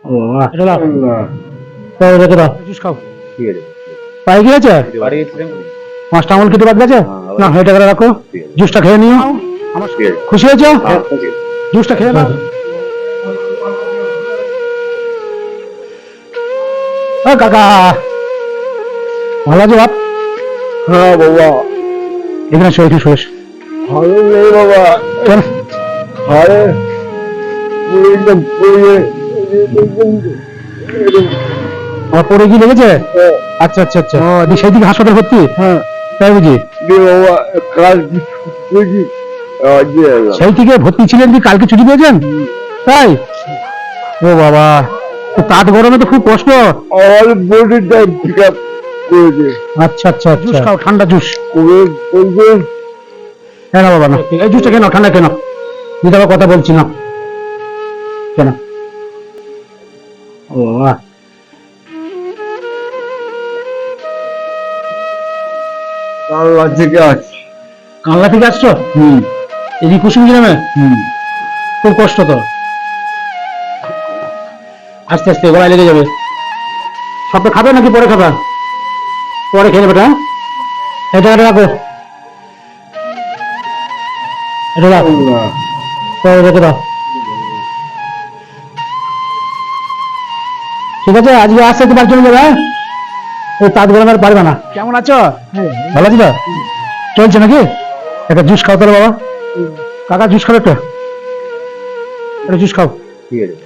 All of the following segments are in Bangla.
ও এটা লাও তাও রেখে দাও জুস খাও ঠিক আছে পায়ে গিয়েছে বাড়ি গেছিলাম 5টা আঙুল কেটে বাদ গেছে না এটা করে রাখো জুসটা খেয়ে নিও আমার ঠিক আছে খুশি হয়েছো হ্যাঁ খুশি জুসটা খেয়ে নাও ও কাকা ভালো আছো বাপ হ্যাঁ বাবা এখানে শুয়ে একটু শুয়েছ ভালো নেই বাবা আরে আমার পড়ে কি লেগেছে আচ্ছা আচ্ছা আচ্ছা ও সেই দিকে হাসপাতাল ভর্তি হ্যাঁ তাই বুঝি বাবা কাল বুঝি সেই থেকে ভর্তি ছিলেন কি কালকে ছুটি পেয়েছেন তাই ও বাবা তো তাঁত গরমে তো খুব কষ্ট আমার বডিটা পিক আপ করেছে আচ্ছা আচ্ছা জুস খাও ঠান্ডা জুস বলবে হ্যাঁ না বাবা না এই জুসটা কেন ঠান্ডা কেন দিদি আবার কথা বলছি না কেন ও বাবা কাল থেকে আছে কানলা থেকে আসছো এই কুসুম গ্রামে খুব কষ্ট তো আস্তে আস্তে গলায় লেগে যাবে সবটা খাবে নাকি পরে খাবে পরে খেয়ে নেবে হ্যাঁ এটা রাখো এটা রাখো পরে রেখে দাও ঠিক আছে আজকে আসতে একটু বাড়ি চলে যাবে হ্যাঁ ওই তাঁত গরমে আর পারবে না কেমন আছো ভালো আছি তো চলছে নাকি একটা জুস খাও তাহলে বাবা কাকা জুস খাও একটা জুস খাও ঠিক আছে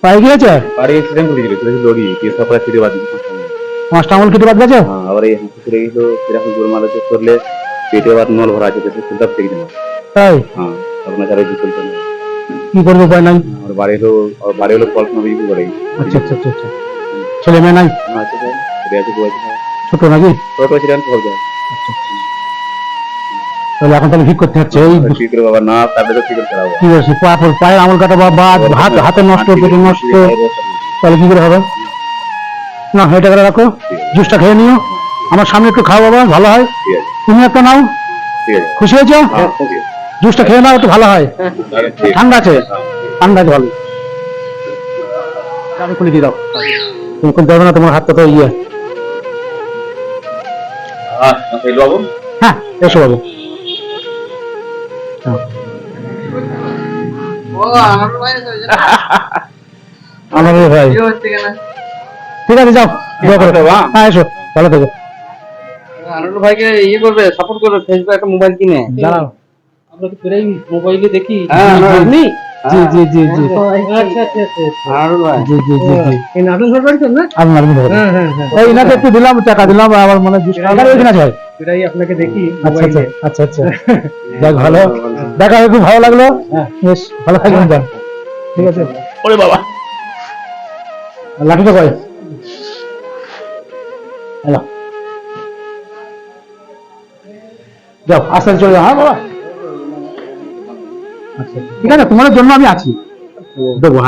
পায়ে গিয়েছে বাড়ি গেছিলাম ঘুরে লড়ি কেস সকালে ফিরে বাদ 5টা আঙুল কেটে বাদ গেছে হ্যাঁ আবার এই হাঁটু ফিরে গেছিল সেরকম জোর মারা চেক করলে পেটে আবার নল ভরা আছে দেশে সেটা থেকে না তাই হ্যাঁ আপনার কাছে কি চলছে না কি করবো উপায় নাই আমার বাড়ি হলো পড়াশোনা বিক্রি করে আচ্ছা আচ্ছা আচ্ছা আচ্ছা ছেলে মেয়ে নাই আছে স্যার ফিরে আছে বয়স ছোট নাকি ছোট ছিলেন সব যায় তাহলে এখন তাহলে ঠিক করতে হচ্ছে এই কি করে বাবা না তাহলে তো কি করে চালাবো কি বলছি পায়ের আঙুল কাটা বা হাতে নষ্ট পেটে নষ্ট তাহলে কি করে হবে না এটা করে রাখো জুসটা খেয়ে নিও আমার সামনে একটু খাও বাবা ভালো হয় ঠিক আছে তুমি একটা নাও ঠিক আছে খুশি হয়েছো হ্যাঁ খুশি জুসটা খেয়ে নাও একটু ভালো হয় ঠান্ডা আছে ঠান্ডা আছে ভালো আমি খুলে দিয়ে দাও তুমি খুলতে পারবে না তোমার হাতটা তো ইয়ে হ্যাঁ এই বাবু হ্যাঁ এসো বাবু হ্যাঁ। আমার ভাই ঠিক আছে যাও দোয়া করো হ্যাঁ এসো ভালো থেকো আনন্দ ভাইকে ইয়ে করবে সাপোর্ট করবে ফেসবুকে একটা মোবাইল কিনে দাঁড়াও আমরা তো প্রায় মোবাইলে দেখি হ্যাঁ, আপনি জি জি জি জি আচ্ছা আচ্ছা আচ্ছা আনন্দ ভাই জি জি জি জি এই নাটক করবেন তো না আমি নাম ধরে হ্যাঁ হ্যাঁ হ্যাঁ এই ইনাকে একটু দিলাম টাকা দিলাম আবার মানে এখানে আছে এটাই আপনাকে দেখি আচ্ছা আচ্ছা আচ্ছা আচ্ছা যাক ভালো দেখা হয়ে খুব ভালো লাগলো বেশ ভালো থাকবেন যান ঠিক আছে ওরে বাবা লাঠিটা কয় হ্যালো যাও আস্তে চলে যাও হ্যাঁ বাবা আচ্ছা ঠিক আছে তোমার জন্য আমি আছি দেবো